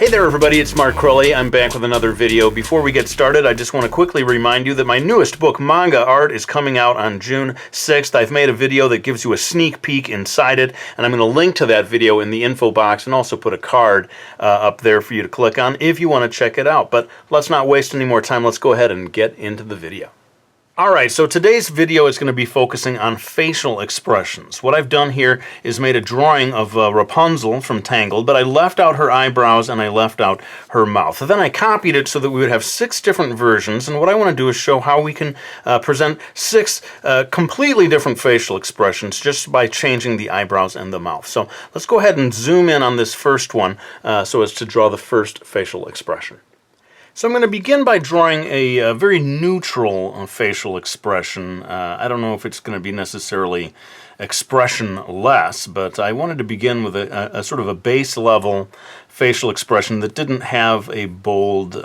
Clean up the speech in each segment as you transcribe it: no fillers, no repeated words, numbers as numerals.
Hey there everybody, it's Mark Crilley. I'm back with another video. Before we get started, I just want to quickly remind you that my newest book, Manga Art, is coming out on June 6th. I've made a video that gives you a sneak peek inside it, and I'm going to link to that video in the info box and also put a card up there for you to click on if you want to check it out. But let's not waste any more time. Let's go ahead and get into the video. Alright, so today's video is going to be focusing on facial expressions. What I've done here is made a drawing of Rapunzel from Tangled, but I left out her eyebrows and I left out her mouth. Then I copied it so that we would have 6 different versions, and what I want to do is show how we can present 6 completely different facial expressions just by changing the eyebrows and the mouth. So let's go ahead and zoom in on this first one so as to draw the first facial expression. So I'm going to begin by drawing a very neutral facial expression. I don't know if it's going to be necessarily expressionless, but I wanted to begin with a sort of a base level facial expression that didn't have a bold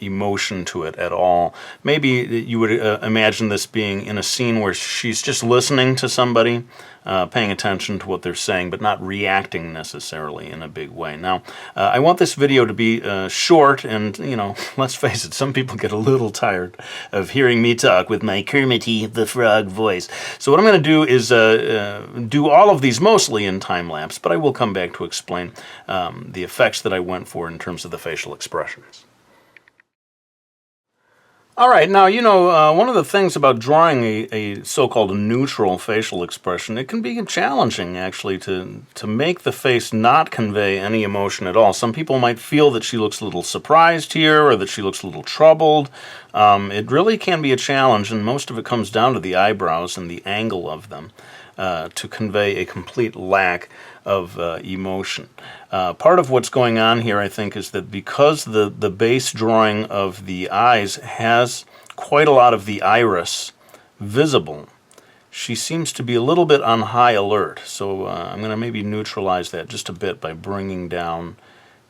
emotion to it at all. Maybe you would imagine this being in a scene where she's just listening to somebody, paying attention to what they're saying, but not reacting necessarily in a big way. Now, I want this video to be short, and, you know, let's face it, some people get a little tired of hearing me talk with my Kermity the Frog voice. So what I'm going to do is do all of these mostly in time-lapse, but I will come back to explain the effects that I went for in terms of the facial expressions. Alright, now, you know, one of the things about drawing a so-called neutral facial expression, it can be challenging, actually, to make the face not convey any emotion at all. Some people might feel that she looks a little surprised here, or that she looks a little troubled. It really can be a challenge, and most of it comes down to the eyebrows and the angle of them to convey a complete lack of emotion. Part of what's going on here, I think, is that because the base drawing of the eyes has quite a lot of the iris visible, she seems to be a little bit on high alert. So I'm going to maybe neutralize that just a bit by bringing down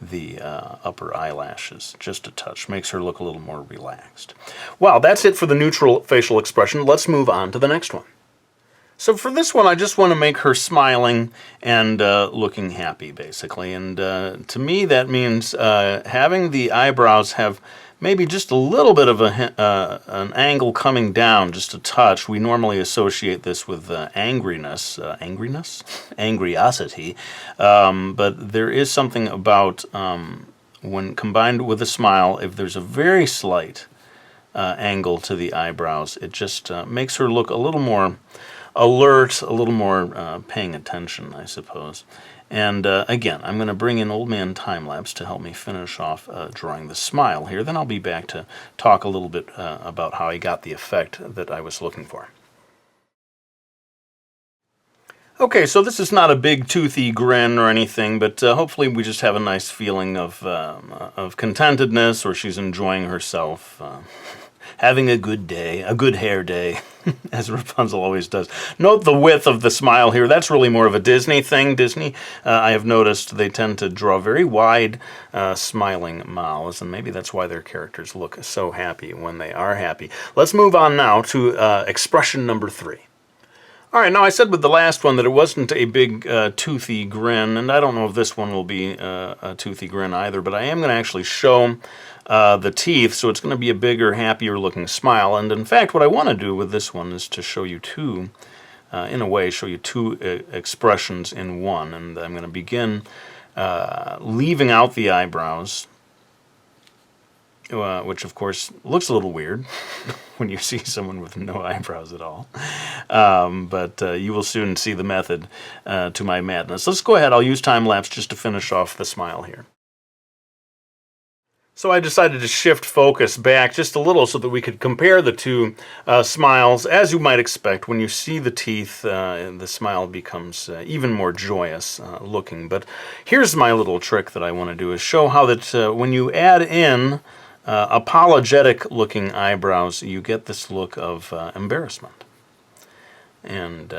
the upper eyelashes just a touch. Makes her look a little more relaxed. Well, that's it for the neutral facial expression. Let's move on to the next one. So for this one, I just want to make her smiling and looking happy, basically. And to me, that means having the eyebrows have maybe just a little bit of an angle coming down, just a touch. We normally associate this with angriness, angriosity. But there is something about when combined with a smile, if there's a very slight angle to the eyebrows, it just makes her look a little more alert, a little more paying attention, I suppose. And again, I'm going to bring in Old Man Time-Lapse to help me finish off drawing the smile here. Then I'll be back to talk a little bit about how I got the effect that I was looking for. Okay, so this is not a big toothy grin or anything, but hopefully we just have a nice feeling of contentedness, or she's enjoying herself. Having a good day, a good hair day, as Rapunzel always does. Note the width of the smile here. That's really more of a Disney thing. Disney, I have noticed, they tend to draw very wide smiling mouths, and maybe that's why their characters look so happy when they are happy. Let's move on now to expression number 3. Alright, now I said with the last one that it wasn't a big toothy grin, and I don't know if this one will be a toothy grin either, but I am going to actually show the teeth, so it's going to be a bigger, happier looking smile. And in fact, what I want to do with this one is to show you two, in a way, show you 2 expressions in one. And I'm going to begin leaving out the eyebrows, which of course looks a little weird when you see someone with no eyebrows at all. But you will soon see the method to my madness. Let's go ahead. I'll use time-lapse just to finish off the smile here. So I decided to shift focus back just a little so that we could compare the 2 smiles. As you might expect, when you see the teeth, the smile becomes even more joyous looking. But here's my little trick that I want to do, is show how that when you add in apologetic looking eyebrows, you get this look of embarrassment. And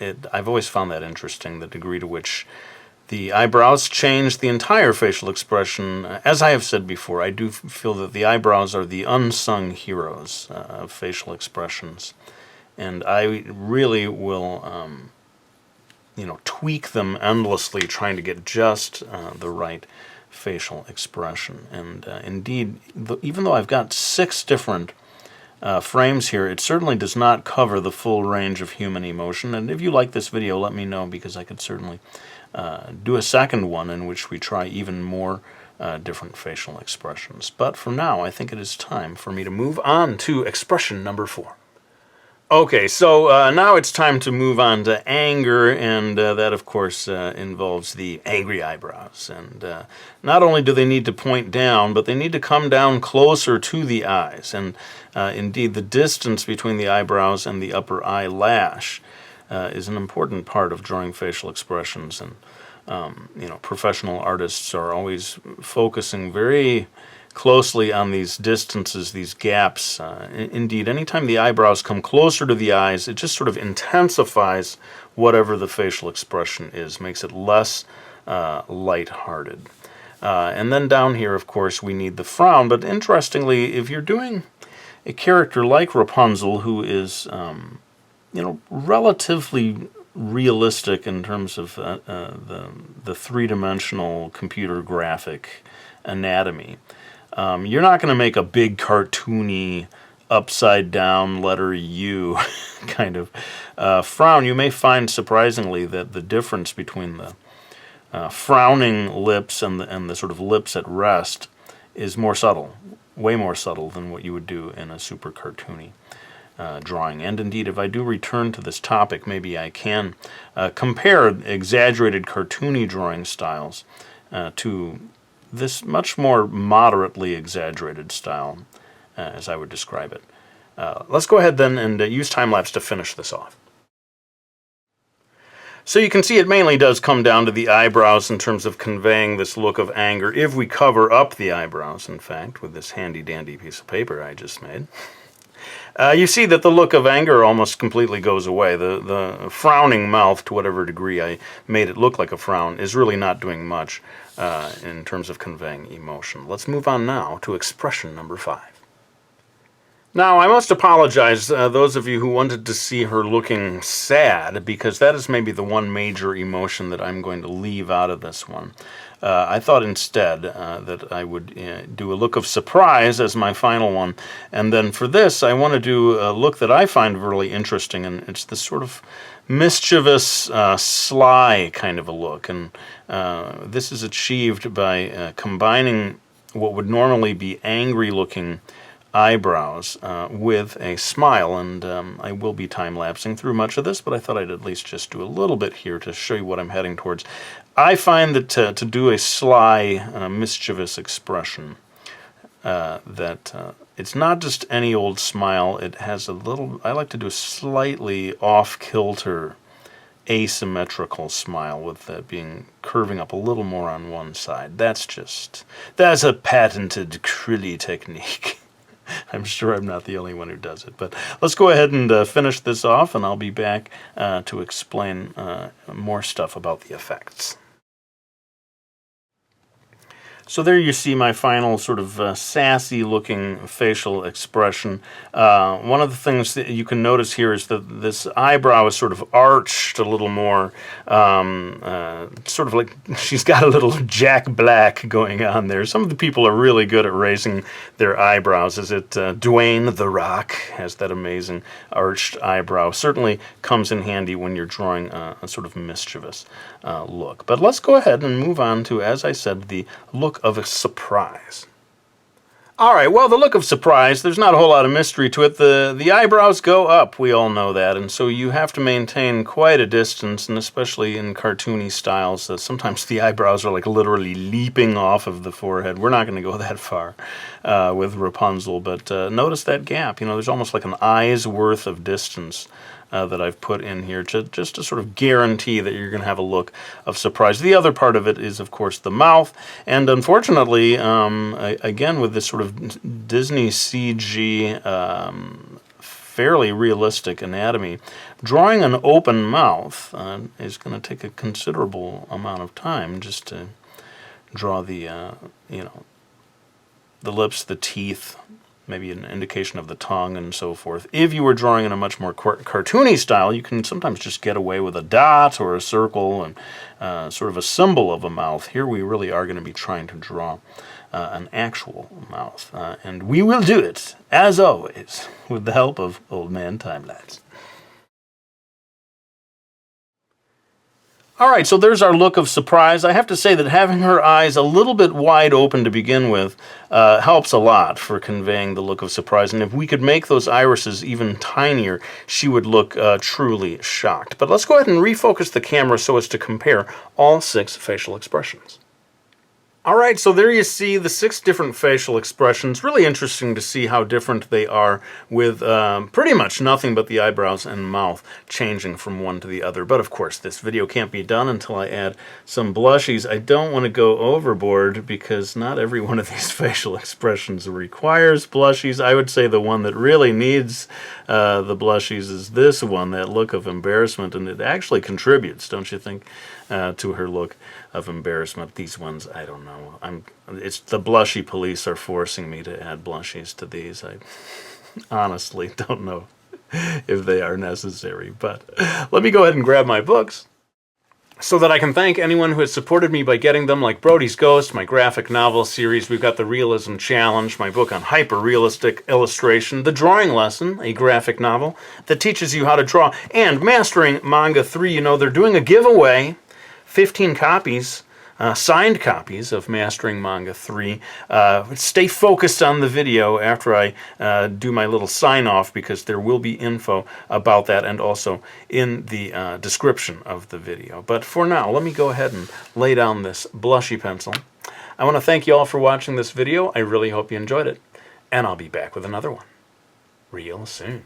I've always found that interesting, the degree to which the eyebrows change the entire facial expression. As I have said before, I do feel that the eyebrows are the unsung heroes of facial expressions. And I really will, tweak them endlessly, trying to get just the right facial expression. And indeed, even though I've got 6 different frames here, it certainly does not cover the full range of human emotion. And if you like this video, let me know, because I could certainly do a second one in which we try even more different facial expressions. But for now, I think it is time for me to move on to expression number 4. Okay, so now it's time to move on to anger, and that, of course, involves the angry eyebrows. And not only do they need to point down, but they need to come down closer to the eyes. And indeed, the distance between the eyebrows and the upper eyelash is an important part of drawing facial expressions. And professional artists are always focusing very closely on these distances, these gaps. Indeed, anytime the eyebrows come closer to the eyes, it just sort of intensifies whatever the facial expression is, makes it less lighthearted. And then down here, of course, we need the frown. But interestingly, if you're doing a character like Rapunzel, who is, relatively realistic in terms of the three-dimensional computer graphic anatomy, you're not going to make a big cartoony upside down letter U kind of frown. You may find, surprisingly, that the difference between the frowning lips and the sort of lips at rest is more subtle, way more subtle than what you would do in a super cartoony drawing. And indeed, if I do return to this topic, maybe I can compare exaggerated cartoony drawing styles to this much more moderately exaggerated style, as I would describe it. Let's go ahead then and use time-lapse to finish this off. So you can see it mainly does come down to the eyebrows in terms of conveying this look of anger, if we cover up the eyebrows, in fact, with this handy-dandy piece of paper I just made. You see that the look of anger almost completely goes away. The frowning mouth, to whatever degree I made it look like a frown, is really not doing much in terms of conveying emotion. Let's move on now to expression number 5. Now, I must apologize, those of you who wanted to see her looking sad, because that is maybe the one major emotion that I'm going to leave out of this one. I thought instead that I would do a look of surprise as my final one, and then for this I want to do a look that I find really interesting, and it's this sort of mischievous, sly kind of a look, and this is achieved by combining what would normally be angry-looking eyebrows with a smile, and I will be time-lapsing through much of this, but I thought I'd at least just do a little bit here to show you what I'm heading towards. I find that to do a sly, mischievous expression, that it's not just any old smile. It has a little, I like to do a slightly off-kilter, asymmetrical smile with being curving up a little more on one side. That's a patented Crilley technique. I'm sure I'm not the only one who does it. But let's go ahead and finish this off, and I'll be back to explain more stuff about the effects. So there you see my final sort of sassy-looking facial expression. One of the things that you can notice here is that this eyebrow is sort of arched a little more, sort of like she's got a little Jack Black going on there. Some of the people are really good at raising their eyebrows. Is it Dwayne The Rock has that amazing arched eyebrow? Certainly comes in handy when you're drawing a sort of mischievous look. But let's go ahead and move on to, as I said, the look of a surprise. All right, well, the look of surprise, there's not a whole lot of mystery to it. The eyebrows go up, we all know that, and so you have to maintain quite a distance, and especially in cartoony styles, sometimes the eyebrows are like literally leaping off of the forehead. We're not going to go that far with Rapunzel, but notice that gap. There's almost like an eye's worth of distance that I've put in here just to sort of guarantee that you're going to have a look of surprise. The other part of it is, of course, the mouth, and unfortunately, again, with this sort of Disney CG, fairly realistic anatomy, drawing an open mouth is going to take a considerable amount of time just to draw the lips, the teeth, maybe an indication of the tongue and so forth. If you were drawing in a much more cartoony style, you can sometimes just get away with a dot or a circle and sort of a symbol of a mouth. Here we really are going to be trying to draw an actual mouth. And we will do it, as always, with the help of Old Man Time-Lapse. All right, so there's our look of surprise. I have to say that having her eyes a little bit wide open to begin with helps a lot for conveying the look of surprise. And if we could make those irises even tinier, she would look truly shocked. But let's go ahead and refocus the camera so as to compare all 6 facial expressions. All right, so there you see the 6 different facial expressions. Really interesting to see how different they are with pretty much nothing but the eyebrows and mouth changing from one to the other. But of course, this video can't be done until I add some blushies. I don't want to go overboard because not every one of these facial expressions requires blushies. I would say the one that really needs the blushies is this one, that look of embarrassment, and it actually contributes, don't you think, to her look of embarrassment. These ones, I don't know. It's the blushy police are forcing me to add blushies to these. I honestly don't know if they are necessary, but let me go ahead and grab my books so that I can thank anyone who has supported me by getting them, like Brody's Ghost, my graphic novel series. We've got the Realism Challenge, my book on hyper-realistic illustration, The Drawing Lesson, a graphic novel that teaches you how to draw, and Mastering Manga 3. You know, they're doing a giveaway, 15 copies, signed copies of Mastering Manga 3. Stay focused on the video after I do my little sign-off, because there will be info about that and also in the description of the video. But for now, let me go ahead and lay down this blushy pencil. I want to thank you all for watching this video. I really hope you enjoyed it, and I'll be back with another one real soon.